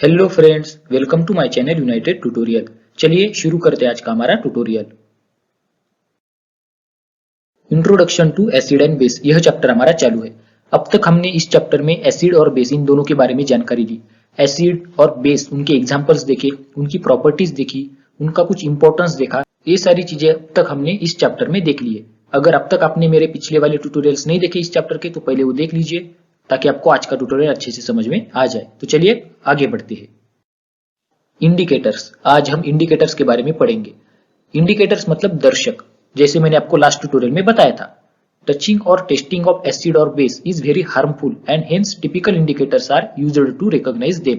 Hello friends, welcome to my channel United Tutorial. चलिए शुरू करते हैं आज का हमारा tutorial. Introduction to acid and base, यह चैप्टर हमारा चालू है। अब तक हमने इस चैप्टर में एसिड और बेस इन दोनों के बारे में जानकारी ली। एसिड और बेस, उनके एग्जांपल्स देखे, उनकी प्रॉपर्टीज देखी, उनका कुछ इंपॉर्टेंस देखा। ये सारी चीजें अब तक हमने इस चैप्टर में देख ली है। अगर अब तक आपने मेरे पिछले वाले ट्यूटोरियल्स नहीं देखे इस चैप्टर के, तो पहले वो देख लीजिए ताकि आपको आज का ट्यूटोरियल अच्छे से समझ में आ जाए। तो चलिए आगे बढ़ते हैं। इंडिकेटर्स, आज हम इंडिकेटर्स के बारे में पढ़ेंगे। इंडिकेटर्स मतलब दर्शक, जैसे मैंने आपको लास्ट ट्यूटोरियल में बताया था। टचिंग और टेस्टिंग ऑफ एसिड और base is very harmful and hence typical indicators are used to recognise them.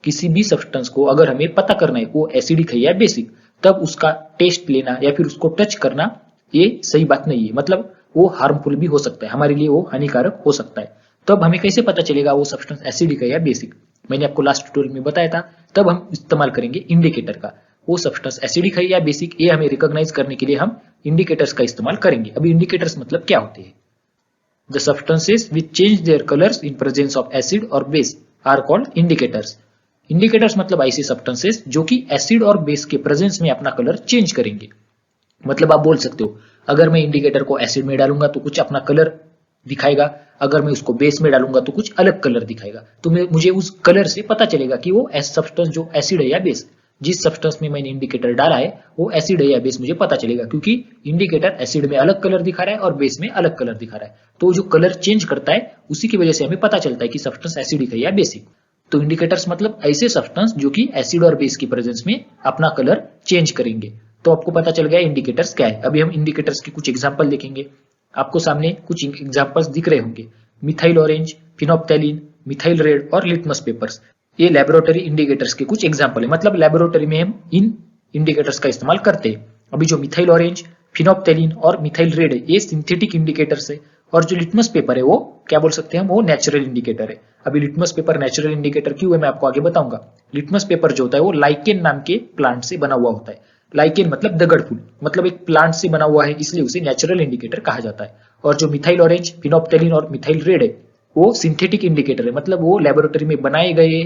किसी भी सब्सटेंस को अगर हमें पता करना है वो एसिडिक है या बेसिक, तब उसका टेस्ट लेना या फिर उसको टच करना ये सही बात नहीं है। मतलब वो हार्मफुल भी हो सकता है, हमारे लिए वो हानिकारक हो सकता है। तब हमें कैसे पता चलेगा वो सब्सटेंस एसिडिक है या बेसिक? मैंने आपको लास्ट ट्यूटोरियल में बताया था। तब हम इस्तेमाल करेंगे इंडिकेटर का। वो सब्सटेंस एसिडिक है या बेसिक, ये हमें रिकॉग्नाइज करने के लिए हम इंडिकेटर्स का इस्तेमाल करेंगे। अभी इंडिकेटर्स मतलब क्या होते हैं? The substances which change their colours in presence of acid और base are called indicators. Indicators मतलब ऐसे सब्सटेंसेस जो कि एसिड और बेस के प्रेजेंस में अपना कलर चेंज करेंगे। मतलब आप बोल सकते हो, अगर मैं इंडिकेटर को एसिड में डालूंगा तो कुछ अपना कलर दिखाएगा, अगर मैं उसको बेस में डालूंगा तो कुछ अलग कलर दिखाएगा। तो मुझे उस कलर से पता चलेगा कि वो सब्सटेंस जो एसिड है या बेस, जिस सब्सटेंस में मैंने इंडिकेटर डाला है वो एसिड है या बेस मुझे पता चलेगा, क्योंकि इंडिकेटर एसिड में अलग कलर दिखा रहा है और बेस में अलग कलर दिखा रहा है। तो जो कलर चेंज करता है उसी की वजह से हमें पता चलता है कि सब्सटेंस एसिडिक है या बेसिक। तो इंडिकेटर्स मतलब ऐसे सब्सटेंस जो कि एसिड और बेस की प्रेजेंस में अपना कलर चेंज करेंगे। तो आपको पता चल गया इंडिकेटर्स क्या है। अभी हम इंडिकेटर्स के कुछ एग्जांपल देखेंगे। आपको सामने कुछ एग्जांपल्स दिख रहे होंगे, मिथाइल ऑरेंज, फिनोप्थैलीन, मिथाइल रेड और लिटमस पेपर्स। ये लेबोरेटरी इंडिकेटर्स के कुछ एग्जांपल है। मतलब लेबोरेटरी में हम इन इंडिकेटर्स का इस्तेमाल करते हैं। अभी जो मिथाइल ऑरेंज, फिनोप्थैलीन और मिथाइल रेड है, ये सिंथेटिक इंडिकेटर्स है। और जो लिटमस पेपर है वो क्या बोल सकते हैं हम, वो नेचुरल इंडिकेटर है। अभी लिटमस पेपर नेचुरल इंडिकेटर क्यों है मैं आपको आगे बताऊंगा। लिटमस पेपर जो होता है वो लाइकेन नाम के प्लांट से बना हुआ होता है। लाइकेन मतलब दगड़ फूल, मतलब एक प्लांट से बना हुआ है, इसलिए उसे नेचुरल इंडिकेटर कहा जाता है। और जो मिथाइल ऑरेंज, फिनोप्थैलीन और मिथाइल रेड है वो सिंथेटिक इंडिकेटर है। मतलब वो लेबोरेटरी में बनाए गए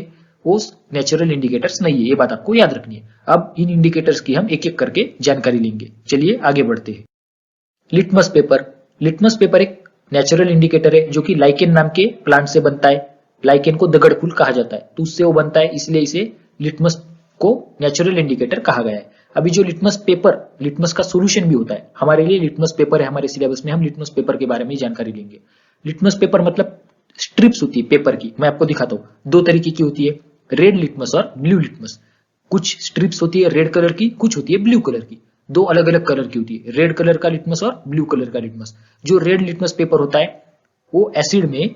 वो नेचुरल इंडिकेटर्स नहीं है। ये बात आपको याद रखनी है। अब इन इंडिकेटर्स की हम एक एक करके जानकारी लेंगे। चलिए आगे बढ़ते हैं। लिटमस पेपर, लिटमस पेपर एक नेचुरल इंडिकेटर है जो कि लाइकेन नाम के प्लांट से बनता है। लाइकेन को दगड़ फूल कहा जाता है, तो उससे वो बनता है, इसलिए इसे लिटमस को नेचुरल इंडिकेटर कहा गया है। अभी जो लिटमस पेपर, लिटमस का सोल्यूशन भी होता है हमारे लिए। लिटमस पेपर है हमारे सिलेबस में, हम लिटमस पेपर के बारे में जानकारी लेंगे। लिटमस पेपर मतलब स्ट्रिप्स होती है पेपर की। मैं आपको दिखाता हूँ, दो तरीके की होती है, रेड लिटमस और ब्लू लिटमस। कुछ स्ट्रिप्स होती है रेड कलर की, कुछ होती है ब्लू कलर की। दो अलग अलग कलर की होती है, रेड कलर का लिटमस और ब्लू कलर का लिटमस। जो रेड लिटमस पेपर होता है वो एसिड में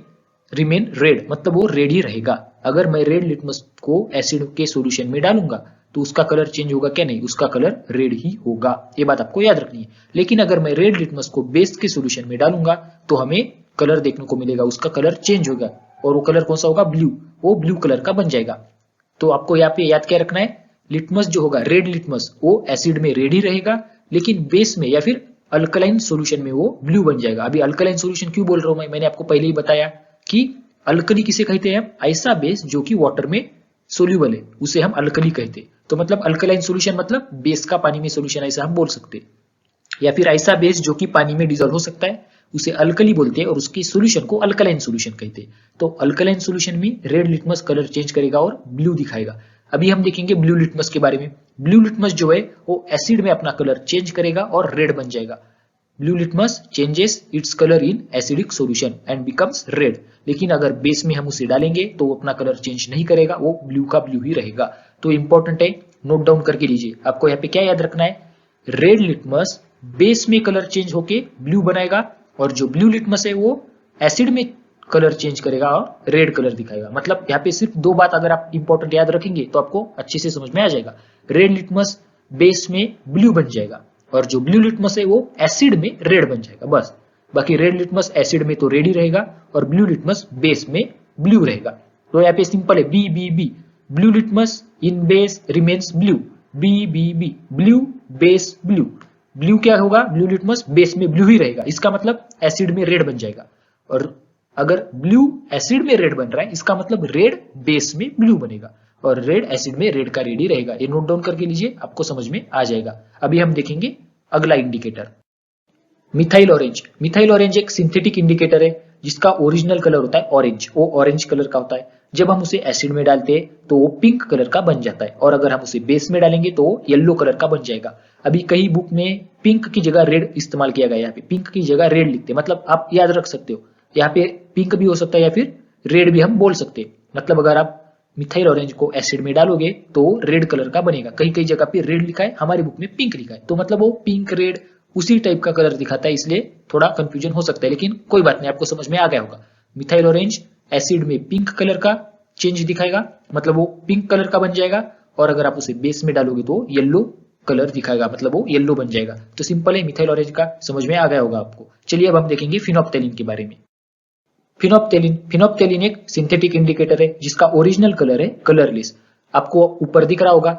रिमेन रेड, मतलब वो रेड ही रहेगा। अगर मैं रेड लिटमस को एसिड के सॉल्यूशन में डालूंगा तो उसका कलर चेंज होगा क्या? नहीं, उसका कलर रेड ही होगा। ये बात आपको याद रखनी है। लेकिन अगर मैं रेड लिटमस को बेस के सॉल्यूशन में डालूंगा तो हमें कलर देखने को मिलेगा, उसका कलर चेंज होगा। और वो कलर कौन सा होगा? ब्लू। वो ब्लू कलर का बन जाएगा। तो आपको यहाँ पे याद क्या रखना है, लिटमस जो होगा रेड लिटमस वो एसिड में रेड ही रहेगा, लेकिन बेस में या फिर अल्कलाइन सॉल्यूशन में वो ब्लू बन जाएगा। अभी अल्कलाइन सॉल्यूशन क्यों बोल रहा हूं मैंने आपको पहले ही बताया कि अल्कली किसे कहते हैं? ऐसा बेस जो कि वाटर में सोल्यूबल है उसे हम अल्कली कहते हैं। तो मतलब अल्कलाइन सॉल्यूशन मतलब बेस का पानी में सॉल्यूशन, ऐसा हम बोल सकते हैं। या फिर ऐसा बेस जो कि पानी में डिजोल्व हो सकता है उसे अल्कली बोलते हैं और उसकी सॉल्यूशन को अल्कलाइन सॉल्यूशन कहते हैं। तो अल्कलाइन सॉल्यूशन में रेड लिटमस कलर चेंज करेगा और ब्लू दिखाएगा। अभी हम देखेंगे ब्लू लिटमस के बारे में। ब्लू लिटमस जो है वो एसिड में अपना कलर चेंज करेगा और रेड बन जाएगा। Blue litmus changes its colour in acidic solution and becomes red. लेकिन अगर बेस में हम उसे डालेंगे तो वो अपना कलर चेंज नहीं करेगा, वो ब्लू का ब्लू ही रहेगा। तो इंपॉर्टेंट है, नोट डाउन करके लीजिए। आपको यहाँ पे क्या याद रखना है, रेड लिटमस बेस में कलर चेंज होके ब्लू बनाएगा और जो ब्लू लिटमस है वो एसिड में कलर चेंज करेगा और रेड कलर दिखाएगा। मतलब यहाँ पे सिर्फ दो बात अगर आप इंपॉर्टेंट याद रखेंगे तो आपको अच्छे से समझ में आ जाएगा। रेड लिटमस बेस में ब्लू बन जाएगा और जो ब्लू लिटमस है वो एसिड में रेड बन जाएगा, बस। बाकी रेड लिटमस एसिड में तो रेड ही रहेगा और ब्लू लिटमस बेस में ब्लू रहेगा। तो यहाँ पे सिंपल है, B B B, blue litmus in base remains blue, B B B, blue base blue. Blue क्या होगा? ब्लू लिटमस बेस में ब्लू ही रहेगा, इसका मतलब एसिड में रेड बन जाएगा। और अगर ब्लू एसिड में रेड बन रहा है इसका मतलब रेड बेस में ब्लू बनेगा। और रेड एसिड में रेड का रेड ही रहेगा। ये नोट डाउन करके लीजिए, आपको समझ में आ जाएगा। अभी हम देखेंगे अगला indicator, methyl orange. Methyl orange एक सिंथेटिक इंडिकेटर है जिसका ओरिजिनल कलर होता है ऑरेंज, वो ऑरेंज कलर का होता है। जब हम उसे एसिड में डालते हैं तो वो पिंक कलर का बन जाता है, और अगर हम उसे बेस में डालेंगे तो वो येलो कलर का बन जाएगा। अभी कई बुक में पिंक की जगह रेड इस्तेमाल किया गया है, यहाँ पे पिंक की जगह रेड लिखते हैं, मतलब आप याद रख सकते हो, यहाँ पे पिंक भी हो सकता है या फिर रेड भी हम बोल सकते हैं। मतलब अगर आप मिथाइल ऑरेंज को एसिड में डालोगे तो रेड कलर का बनेगा। कई कई जगह पे रेड लिखा है, हमारी बुक में पिंक लिखा है, तो मतलब वो पिंक रेड उसी टाइप का कलर दिखाता है, इसलिए थोड़ा कंफ्यूजन हो सकता है, लेकिन कोई बात नहीं, आपको समझ में आ गया होगा। मिथाइल ऑरेंज एसिड में पिंक कलर का चेंज दिखाएगा, मतलब वो पिंक कलर का बन जाएगा, और अगर आप उसे बेस में डालोगे तो येलो कलर दिखाएगा, मतलब वो येलो बन जाएगा। तो सिंपल है, मिथाइल ऑरेंज का समझ में आ गया होगा आपको। चलिए अब हम देखेंगे फिनोप्थेलिन के बारे में। फिनोप्थेलिन एक सिंथेटिक इंडिकेटर है जिसका ओरिजिनल कलर है कलरलेस। आपको ऊपर दिख रहा होगा,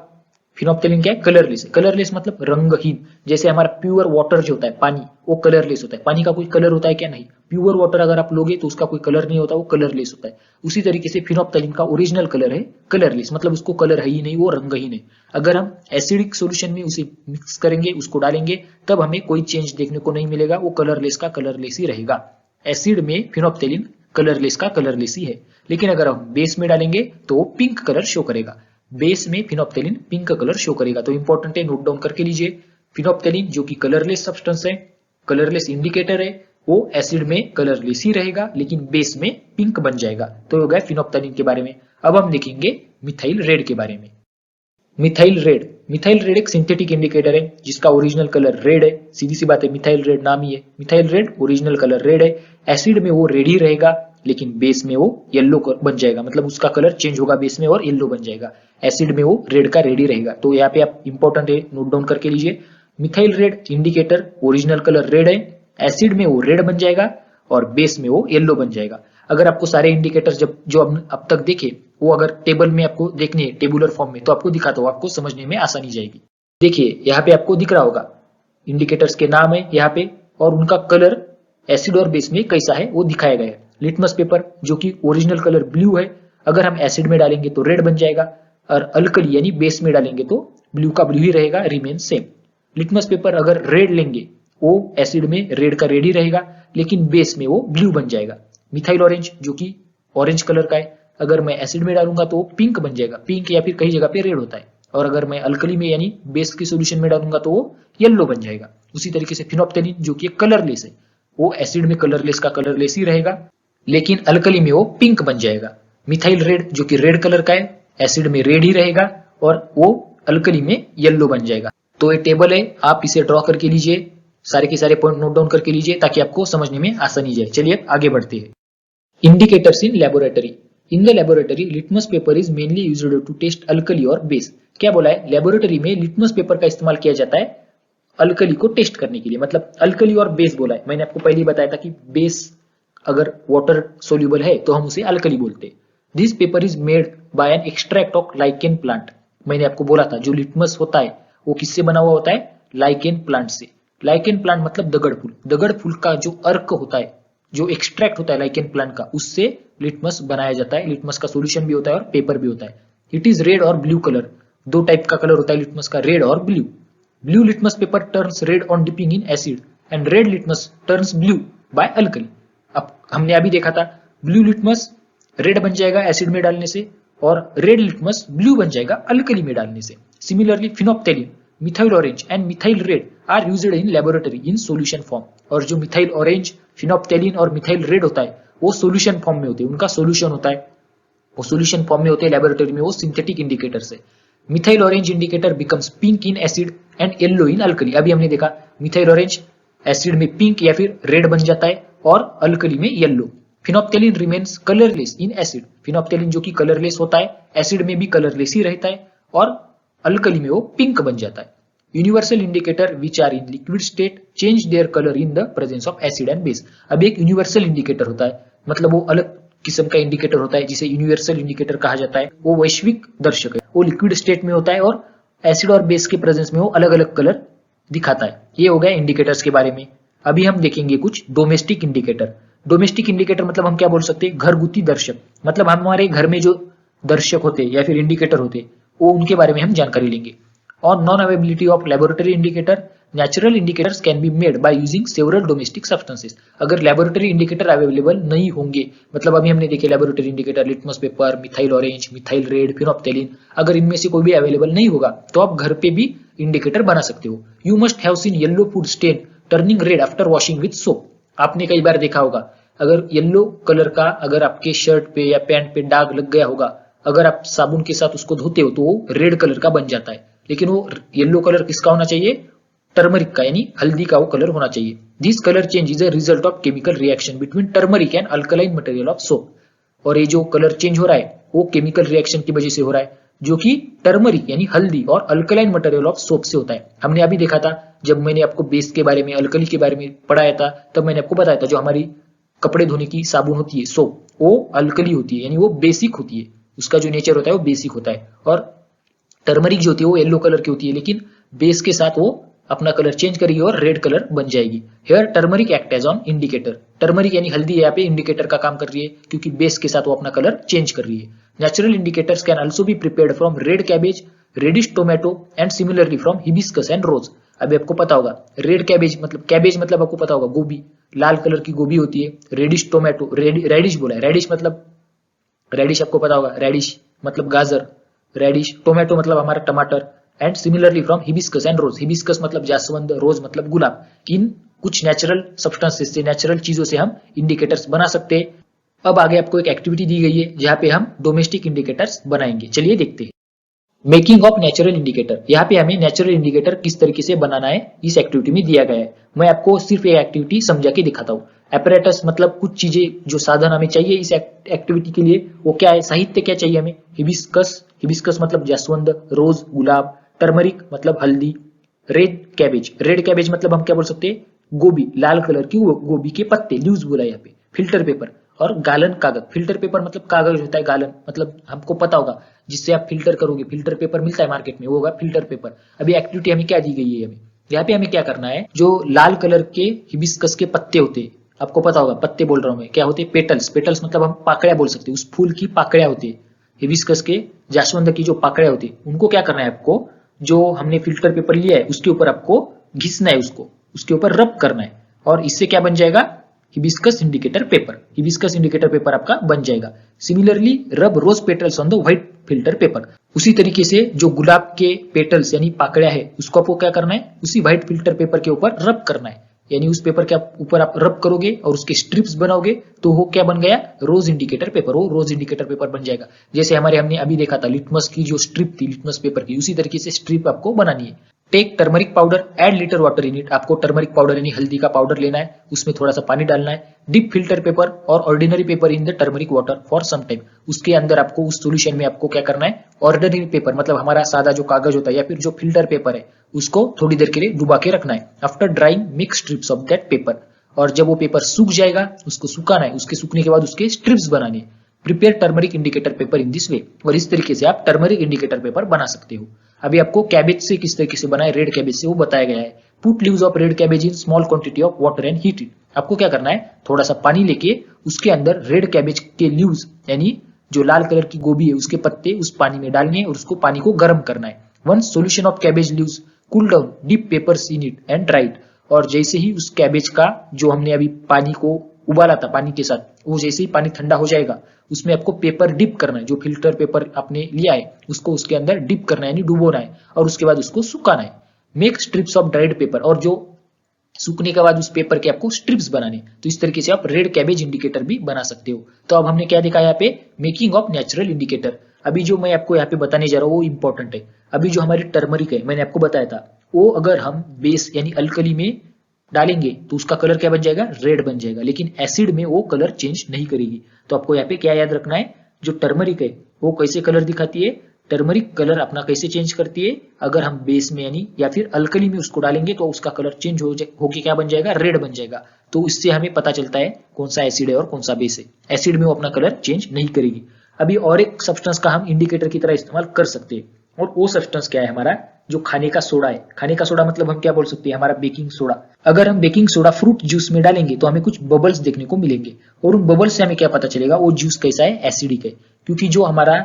फिनोप्थेलिन क्या है, कलरलेस। कलरलेस मतलब रंगहीन। जैसे हमारा प्योर वाटर जो होता है पानी, वो कलरलेस होता है। पानी का कोई कलर होता है क्या? नहीं। प्योर वाटर अगर आप लोगे तो उसका कोई कलर नहीं होता, वो कलरलेस होता है। उसी तरीके से फिनोप्थेलिन का ओरिजिनल कलर है कलरलेस, मतलब उसको कलर है ही नहीं, वो रंगहीन है। अगर हम एसिडिक सोल्यूशन में उसे मिक्स करेंगे, उसको डालेंगे, तब हमें कोई चेंज देखने को नहीं मिलेगा, वो कलरलेस का कलरलेस ही रहेगा। एसिड में फिनोप्थेलिन कलरलेस का कलरलेस ही है, लेकिन अगर हम बेस में डालेंगे तो वो पिंक कलर शो करेगा। बेस में फिनोप्थेलिन पिंक कलर शो करेगा, तो इंपॉर्टेंट है, नोट डाउन करके लीजिए। फिनोप्थेलिन जो कि कलरलेस सब्सटेंस है, कलरलेस इंडिकेटर है, वो एसिड में कलरलेस ही रहेगा, लेकिन बेस में पिंक बन जाएगा। तो हो गया फिनोप्थेलिन के बारे में। अब हम देखेंगे मिथाइल रेड के बारे में। मिथाइल रेड एक सिंथेटिक इंडिकेटर है जिसका ओरिजिनल कलर रेड है। सीधी सी बात है, मिथाइल रेड नाम ही है। Methyl red original colour red है। एसिड में वो रेड ही रहेगा, लेकिन बेस में वो येलो बन जाएगा, मतलब उसका कलर चेंज होगा बेस में और येलो बन जाएगा। एसिड में वो रेड का रेड ही रहेगा। तो यहाँ पे आप इंपॉर्टेंट है, नोट डाउन करके लीजिए। Methyl red indicator original colour red है, एसिड में वो रेड बन जाएगा और बेस में वो येलो बन जाएगा। अगर आपको सारे इंडिकेटर जो अब तक देखे वो अगर टेबल में आपको देखने है, टेबुलर फॉर्म में, तो आपको दिखाता हूं, आपको समझने में आसानी जाएगी। देखिए यहाँ पे आपको दिख रहा होगा, इंडिकेटर्स के नाम है यहाँ पे, और उनका कलर एसिड और बेस में कैसा है वो दिखाया गया है। लिटमस पेपर जो कि ओरिजिनल कलर ब्लू है, अगर हम एसिड में डालेंगे तो रेड बन जाएगा, और अल्कली यानी बेस में डालेंगे तो ब्लू का ब्लू ही रहेगा, रिमेन सेम। लिटमस पेपर अगर रेड लेंगे वो एसिड में रेड का रेड ही रहेगा, लेकिन बेस में वो ब्लू बन जाएगा। मिथाइल ऑरेंज जो कि ऑरेंज कलर का है, अगर मैं एसिड में डालूंगा तो पिंक बन जाएगा, पिंक या फिर कई जगह पे रेड होता है, और अगर मैं अल्कली में यानी बेस की सॉल्यूशन में डालूंगा तो वो येलो बन जाएगा। उसी तरीके से फिनोप्थेलिन जो कि कलरलेस है, वो एसिड में कलरलेस का कलरलेस ही रहेगा, लेकिन अल्कली में वो पिंक बन जाएगा। मिथाइल रेड जो कि रेड कलर का है, एसिड में रेड ही रहेगा और वो अल्कली में येलो बन जाएगा। तो ये टेबल है, आप इसे ड्रॉ करके लीजिए, सारे के सारे पॉइंट नोट डाउन करके लीजिए ताकि आपको समझने में आसानी जाए। चलिए आगे बढ़ते हैं। Indicators in laboratory. In the laboratory litmus paper is mainly used to test alkali और बेस। क्या बोला है? लेबोरेटरी में लिटमस पेपर का इस्तेमाल किया जाता है अल्कली को टेस्ट करने के लिए, मतलब अल्कली और बेस बोला है। मैंने आपको पहले ही बताया था कि बेस अगर वाटर सोल्यूबल है तो हम उसे अल्कली बोलते हैं। This paper is made by an extract of lichen plant. मैंने आपको बोला था जो लिटमस होता है वो किससे बना हुआ होता है? लाइकेन प्लांट से। लाइकेन प्लांट मतलब दगड़ फूल। दगड़ फूल का जो अर्क होता है, जो एक्सट्रैक्ट होता है लाइकेन प्लांट का, उससे लिटमस बनाया जाता है। लिटमस का सॉल्यूशन भी होता है और पेपर भी होता है। इट इज रेड और ब्लू कलर। दो टाइप का कलर होता है लिटमस का, रेड और blue. Blue litmus paper turns red on dipping in acid and red litmus turns blue by alkali. अब हमने अभी देखा था ब्लू लिटमस रेड बन जाएगा एसिड में डालने से, और रेड लिटमस ब्लू बन जाएगा अल्कली में डालने से। Similarly phenolphthalein, methyl orange and methyl red are used in laboratory in solution form. और जो मिथाइल ऑरेंज, फिनोप्थेलिन और मिथाइल रेड होता है वो सॉल्यूशन फॉर्म में होते हैं, उनका सॉल्यूशन होता है, वो सॉल्यूशन फॉर्म में होते हैं लेबोरेटरी में, वो सिंथेटिक इंडिकेटर से। Methyl orange indicator becomes pink in acid and yellow in alkali. अभी हमने देखा मिथाइल ऑरेंज एसिड में पिंक या फिर रेड बन जाता है और अल्कली में yellow. Phenolphthalein remains colourless in acid. Phenolphthalein जो कि कलरलेस होता है, एसिड में भी कलरलेस ही रहता है और अल्कली में वो पिंक बन जाता है। Universal indicator which are in liquid state change their colour in the presence of acid and base. अब एक यूनिवर्सल इंडिकेटर होता है, मतलब वो अलग किस्म का इंडिकेटर होता है जिसे यूनिवर्सल इंडिकेटर कहा जाता है। वो वैश्विक दर्शक है, वो लिक्विड स्टेट में होता है और एसिड और बेस के प्रेजेंस में वो अलग अलग कलर दिखाता है। ये हो गया इंडिकेटर्स के बारे में। अभी हम देखेंगे कुछ डोमेस्टिक इंडिकेटर। डोमेस्टिक इंडिकेटर मतलब हम क्या बोल सकते हैं? घरगुती दर्शक। मतलब हमारे घर में जो दर्शक होते या फिर इंडिकेटर होते, वो उनके बारे में हम जानकारी लेंगे। On non availability of laboratory indicator, natural indicators can be made by using several domestic substances. अगर लेबोरेटरी इंडिकेटर अवेलेबल नहीं होंगे, मतलब अभी हमने देखे laboratory indicator litmus paper, methyl orange, methyl red, phenolphthalein, अगर इनमें से कोई भी अवेलेबल नहीं होगा तो आप घर पे भी इंडिकेटर बना सकते हो। You must have seen yellow food stain turning red after washing with soap. आपने कई बार देखा होगा, अगर येलो कलर का अगर आपके शर्ट पे या पैंट पे दाग लग गया होगा, अगर आप साबुन के साथ उसको धोते हो तो वो रेड कलर का बन जाता है। लेकिन वो येलो कलर किसका होना चाहिए? टर्मरिक का, यानी हल्दी का वो कलर होना चाहिए। This colour change is a result of chemical reaction between turmeric and alkaline material of soap. और ये जो कलर चेंज हो रहा है वो केमिकल रिएक्शन की वजह से हो रहा है, जो कि टर्मरिक यानी हल्दी और अल्कलाइन मटेरियल ऑफ सोप से होता है। हमने अभी देखा था, जब मैंने आपको बेस के बारे में, अल्कली के बारे में पढ़ाया था, तब मैंने आपको बताया था जो हमारी कपड़े धोने की साबुन होती है सोप, वो अल्कली होती है, यानी वो बेसिक होती है, उसका जो नेचर होता है वो बेसिक होता है। और टर्मरिक जो होती है वो येलो कलर की होती है, लेकिन बेस के साथ वो अपना कलर चेंज करेगी और रेड कलर बन जाएगी। Here turmeric act as on indicator. Turmeric यानी हल्दी यहाँ पे इंडिकेटर का काम कर रही है, क्योंकि बेस के साथ वो अपना कलर चेंज कर रही है। Natural indicators can also be prepared from red cabbage, radish tomato and similarly from hibiscus and rose. अभी आपको पता होगा रेड कैबेज मतलब आपको पता होगा गोभी, लाल कलर की गोभी होती है। रेडिश टोमेटो, रेडिश बोला है, रेडिश आपको पता होगा, रेडिश मतलब गाजर, रेडिश टोमेटो मतलब हमारा टमाटर, and similarly from hibiscus and rose. Hibiscus मतलब जास्वंद, रोज मतलब गुलाब। इन कुछ नेचुरल सब्सटेंसेस से, नेचुरल चीजों से हम इंडिकेटर्स बना सकते हैं। अब आगे आपको एक एक्टिविटी दी गई है जहां पे हम डोमेस्टिक इंडिकेटर्स बनाएंगे। चलिए देखते हैं। Making of natural indicator. यहाँ पे हमें नेचुरल इंडिकेटर किस तरीके से बनाना है इस एक्टिविटी में दिया गया है। मैं आपको सिर्फ ये एक्टिविटी समझा के दिखाता हूँ। एपरेटस मतलब कुछ चीजें, जो साधन हमें चाहिए इस एक्टिविटी के लिए, वो क्या है? साहित्य क्या चाहिए हमें? हिबिस्कस मतलब जास्वंद, रोज गुलाब, टर्मरिक मतलब हल्दी, रेड कैबेज मतलब हम क्या बोल सकते हैं? गोभी, लाल कलर की गोभी के पत्ते, लीव्स बोला यहाँ पे। फिल्टर पेपर और गालन कागज। फिल्टर पेपर मतलब कागज होता है, गालन मतलब हमको पता होगा जिससे आप फिल्टर करोगे। फिल्टर पेपर मिलता है मार्केट में, वो होगा फिल्टर पेपर। अभी एक्टिविटी हमें क्या दी गई है? हमें यहाँ पे हमें क्या करना है, जो लाल कलर के हिबिस्कस के पत्ते होते हैं, आपको पता होगा, पत्ते बोल रहा हूं मैं, क्या होते हैं? पेटल्स मतलब हम पाकड़िया बोल सकते हैं, उस फूल की पाकड़िया होती है। हिबिस्कस के, जास्वंद की जो पाकड़िया होती है, उनको क्या करना है आपको, जो हमने फिल्टर पेपर लिया है उसके ऊपर आपको घिसना है, उसके ऊपर रब करना है, और इससे क्या बन जाएगा? हिबिस्कस इंडिकेटर पेपर आपका बन जाएगा। Similarly rub rose petals on the white filter paper. उसी तरीके से जो गुलाब के पेटल्स यानी पाकड़िया है, उसको आपको क्या करना है? उसी व्हाइट फिल्टर पेपर के ऊपर रब करना है, यानी उस पेपर के ऊपर आप रब करोगे और उसके स्ट्रिप्स बनाओगे तो वो क्या बन गया? रोज इंडिकेटर पेपर। वो रोज इंडिकेटर पेपर बन जाएगा। जैसे हमने अभी देखा था लिटमस की जो स्ट्रिप थी लिटमस पेपर की, उसी तरीके से स्ट्रिप आपको बनानी है। Take turmeric powder, add litre water in it. आपको टर्मरिक पाउडर यानी हल्दी का पाउडर लेना है, उसमें थोड़ा सा पानी डालना है। डिप फिल्टर पेपर और ordinary paper in the turmeric water for some time. उसके अंदर आपको, उस सोल्यूशन में आपको क्या करना है? ऑर्डिनरी पेपर मतलब हमारा सादा जो कागज होता है या फिर जो फिल्टर पेपर है, उसको थोड़ी देर के लिए डुबा के रखना है। After drawing mix strips of that paper. और जब वो पेपर सूख जाएगा उसको सुखाना है, उसके सूखने के बाद उसके स्ट्रिप्स बनाने। Prepare turmeric indicator paper in this way. और इस तरीके से आप टर्मरिक इंडिकेटर पेपर बना सकते हो। अभी आपको कैबेज से किस तरीके से बनाए, रेड कैबेज से, वो बताया गया है। Put leaves of red cabbage in small quantity of water and heat it. आपको क्या करना है? थोड़ा सा पानी लेके उसके अंदर रेड कैबेज के लीव्स यानी जो लाल कलर की गोभी है उसके पत्ते उस पानी में डालने और उसको पानी को गर्म करना है। Once solution of cabbage leaves cool down, dip papers in it and dry it. और जैसे ही उस कैबेज का जो हमने अभी पानी को उबाला था पानी के साथ, वो जैसे ही पानी ठंडा हो जाएगा उसमें आपको पेपर डिप करना है। जो फिल्टर पेपर आपने लिया है उसको उसके अंदर डिप करना है यानी डुबोना है, और उसके बाद उसको सुखाना है। Make strips of dried paper. और जो सूखने के बाद उस पेपर के आपको स्ट्रिप्स बनाने। तो इस तरीके से आप रेड कैबेज इंडिकेटर भी बना सकते हो। तो अब हमने क्या देखा यहाँ पे? Making of natural indicator. अभी जो मैं आपको यहाँ पे बताने जा रहा हूँ वो इंपॉर्टेंट है। अभी जो हमारी टर्मरिक है, मैंने आपको बताया था, वो अगर हम बेस यानी अल्कली में डालेंगे तो उसका कलर क्या बन जाएगा? रेड बन जाएगा। लेकिन एसिड में वो कलर चेंज नहीं करेगी। तो आपको यहाँ पे क्या याद रखना है? जो टर्मरिक है वो कैसे कलर दिखाती है, टर्मरिक कलर अपना कैसे चेंज करती है, अगर हम बेस में यानी या फिर अल्कली में उसको डालेंगे तो उसका कलर चेंज होके क्या बन जाएगा? रेड बन जाएगा। तो इससे हमें पता चलता है कौन सा एसिड है और कौन सा बेस है। एसिड में वो अपना कलर चेंज नहीं करेगी। अभी और एक सब्सटेंस का हम इंडिकेटर की तरह इस्तेमाल कर सकते हैं, और वो सब्सटेंस क्या है? हमारा जो खाने का सोडा है। खाने का सोडा मतलब हम क्या बोल सकते हैं? हमारा बेकिंग सोडा। अगर हम बेकिंग सोडा फ्रूट जूस में डालेंगे तो हमें कुछ बबल्स देखने को मिलेंगे, और उन बबल्स से हमें क्या पता चलेगा? वो जूस कैसा है? एसिडिक है। क्योंकि जो हमारा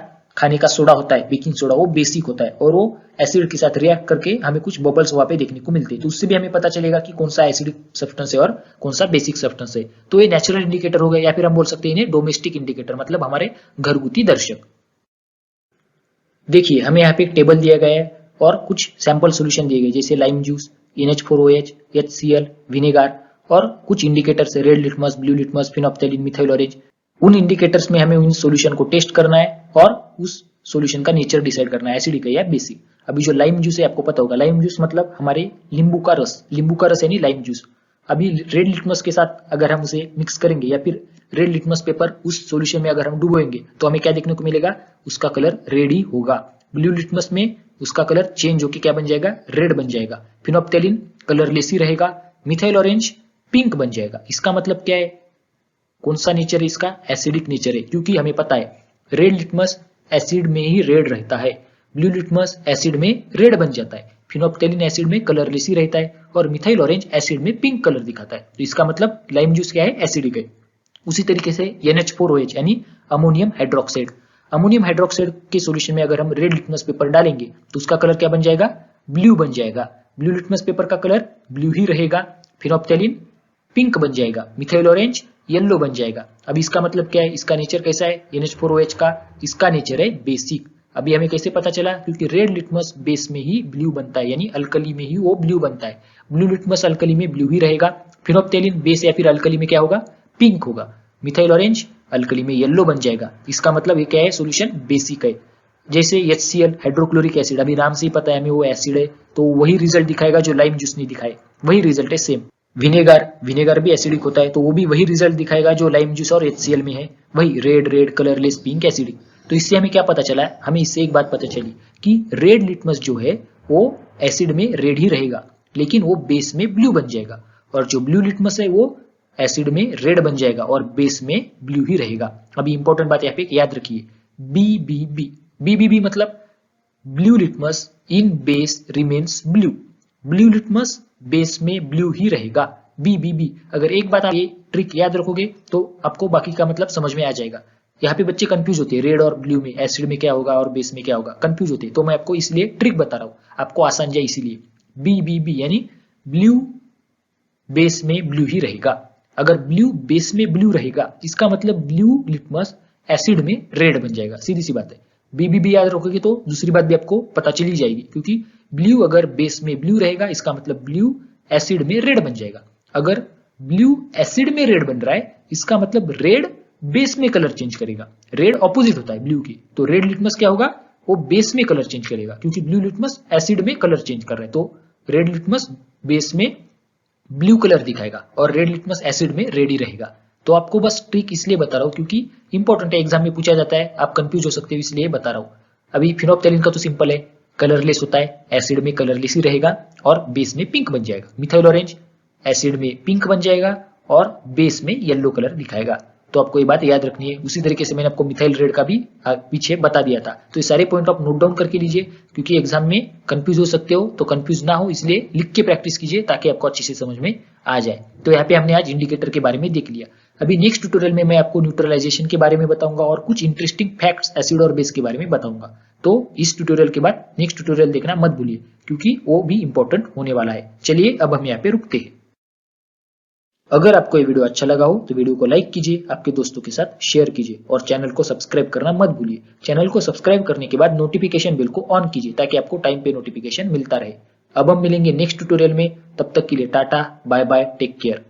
खाने का सोडा होता है, बेकिंग सोडा, वो बेसिक होता है और वो एसिड के साथ रिएक्ट करके हमें कुछ बबल्स वहां पे देखने को मिलते हैं। तो उससे भी हमें पता चलेगा कि कौन सा एसिडिक सब्सटेंस है और कौन सा बेसिक सब्सटेंस है। तो ये नेचुरल इंडिकेटर हो गए, या फिर हम बोल सकते हैं इन्हें डोमेस्टिक इंडिकेटर, मतलब हमारे घरगुती दर्शक। देखिए हमें यहाँ पे एक टेबल दिया गया है और कुछ सैंपल सोल्यूशन दिए गए, जैसे lime juice, NH4OH, HCl, vinegar और कुछ इंडिकेटर्स है, red litmus, blue litmus, phenolphthalein, methyl orange. उन इंडिकेटर्स में हमें उन सोल्यूशन को टेस्ट करना है और उस सोल्यूशन का नेचर डिसाइड करना है, एसिडिक है या बेसिक। अभी जो लाइम जूस है आपको पता होगा, लाइम जूस मतलब हमारे नींबू का रस यानी लाइम जूस। अभी रेड लिटमस के साथ अगर हम उसे मिक्स करेंगे या फिर रेड लिटमस पेपर उस सॉल्यूशन में अगर हम डुबोएंगे तो हमें क्या देखने को मिलेगा, उसका कलर रेड ही होगा। ब्लू लिटमस में उसका कलर चेंज होकर क्या बन जाएगा, रेड बन जाएगा। फिनोप्थेलिन कलरलेस ही रहेगा। मिथाइल ऑरेंज पिंक बन जाएगा। इसका मतलब क्या है, कौन सा नेचर है इसका, एसिडिक नेचर है, क्योंकि हमें पता है रेड लिटमस एसिड में ही रेड रहता है, ब्लू लिटमस एसिड में रेड बन जाता है, फिनोप्थेलिन एसिड में कलरलेस ही रहता है और मिथाइल ऑरेंज एसिड में पिंक कलर दिखाता है। तो इसका मतलब लाइम जूस क्या है, एसिडिक है। उसी तरीके से NH4OH यानी अमोनियम हाइड्रोक्साइड, अमोनियम हाइड्रोक्साइड के सॉल्यूशन में अगर हम रेड लिटमस पेपर डालेंगे तो उसका कलर क्या बन जाएगा, ब्लू बन जाएगा। ब्लू लिटमस पेपर का कलर ब्लू ही रहेगा। फिनोप्थेलिन पिंक बन जाएगा, मिथाइल ऑरेंज येलो बन जाएगा। अब इसका मतलब क्या है, इसका नेचर कैसा है, NH4OH का इसका नेचर है बेसिक। अभी हमें कैसे पता चला, क्योंकि रेड लिटमस बेस में ही ब्लू बनता है, यानी अल्कली में ही वो ब्लू बनता है। ब्लू लिटमस अल्कली में ब्लू ही रहेगा। फिनोप्थेलिन बेस या फिर अल्कली में क्या होगा, पिंक होगा। मिथाइल ऑरेंज अल्कली में येलो बन जाएगा। इसका मतलब ये क्या है, सॉल्यूशन बेसिक है। जैसे HCl हाइड्रोक्लोरिक एसिड, अभी नाम से ही पता है हमें वो एसिड है, तो वही रिजल्ट दिखाएगा जो लाइम जूस ने दिखाए, वही रिजल्ट है सेम। विनेगार भी एसिडिक होता है, तो वो भी वही रिजल्ट दिखाएगा जो लाइम जूस और HCl में है, वही रेड कलरलेस पिंक एसिडिक। तो इससे हमें क्या पता चला है, हमें इससे एक बात पता चली कि रेड लिटमस जो है वो एसिड में रेड ही रहेगा, लेकिन वो बेस में ब्लू बन जाएगा, और जो ब्लू लिटमस है वो एसिड में रेड बन जाएगा और बेस में ब्लू ही रहेगा। अभी इंपॉर्टेंट बात यहाँ पे याद रखिए, BBB मतलब blue litmus in base remains blue, blue litmus base में ब्लू ही रहेगा, BBB। अगर एक बात आप ये ट्रिक याद रखोगे तो आपको बाकी का मतलब समझ में आ जाएगा। यहाँ पे बच्चे कंफ्यूज होते हैं, रेड और ब्लू में एसिड में क्या होगा और बेस में क्या होगा, कंफ्यूज होते हैं। तो मैं आपको इसलिए ट्रिक बता रहा हूँ, आपको आसान जाए इसीलिए। BBB यानी ब्लू बेस में ब्लू ही रहेगा। अगर ब्लू बेस में ब्लू रहेगा, इसका मतलब ब्लू लिटमस एसिड में रेड बन जाएगा, सीधी सी बात है। BBB याद रखोगे तो दूसरी बात भी आपको पता चली जाएगी, क्योंकि ब्लू अगर बेस में ब्लू रहेगा, इसका मतलब ब्लू एसिड में रेड बन जाएगा। अगर ब्लू एसिड में रेड बन रहा है, इसका मतलब रेड बेस में कलर चेंज करेगा। रेड ऑपोजिट होता है ब्लू की, तो रेड लिटमस क्या होगा, वो बेस में कलर चेंज करेगा, क्योंकि ब्लू लिटमस एसिड में कलर चेंज कर रहा है। तो रेड लिटमस बेस में ब्लू कलर दिखाएगा और रेड लिटमस एसिड में रेड ही रहेगा। तो आपको बस ट्रिक इसलिए बता रहा हूँ क्योंकि इंपॉर्टेंट है, एग्जाम में पूछा जाता है, आप कंफ्यूज हो सकते हो इसलिए बता रहा हूँ। अभी फिनोप्थेलिन का तो सिंपल है, कलरलेस होता है, एसिड में कलरलेस ही रहेगा और बेस में पिंक बन जाएगा। मिथाइल ऑरेंज एसिड में पिंक बन जाएगा और बेस में येलो कलर दिखाएगा। तो आपको ये बात याद रखनी है। उसी तरीके से मैंने आपको मिथाइल रेड का भी पीछे बता दिया था। तो ये सारे पॉइंट आप नोट डाउन करके लीजिए, क्योंकि एग्जाम में कंफ्यूज हो सकते हो, तो कंफ्यूज ना हो इसलिए लिख के प्रैक्टिस कीजिए ताकि आपको अच्छे से समझ में आ जाए। तो यहाँ पे हमने आज इंडिकेटर के बारे में देख लिया। अभी नेक्स्ट ट्यूटोरियल में मैं आपको न्यूट्रलाइजेशन के बारे में बताऊंगा और कुछ इंटरेस्टिंग फैक्ट्स एसिड और बेस के बारे में बताऊंगा। तो इस ट्यूटोरियल के बाद नेक्स्ट ट्यूटोरियल देखना मत भूलिए, क्योंकि वो भी इंपॉर्टेंट होने वाला है। चलिए अब हम यहाँ पे रुकते हैं। अगर आपको ये वीडियो अच्छा लगा हो तो वीडियो को लाइक कीजिए, आपके दोस्तों के साथ शेयर कीजिए और चैनल को सब्सक्राइब करना मत भूलिए। चैनल को सब्सक्राइब करने के बाद नोटिफिकेशन बिल को ऑन कीजिए ताकि आपको टाइम पे नोटिफिकेशन मिलता रहे। अब हम मिलेंगे नेक्स्ट ट्यूटोरियल में, तब तक के लिए tata bye bye, take care.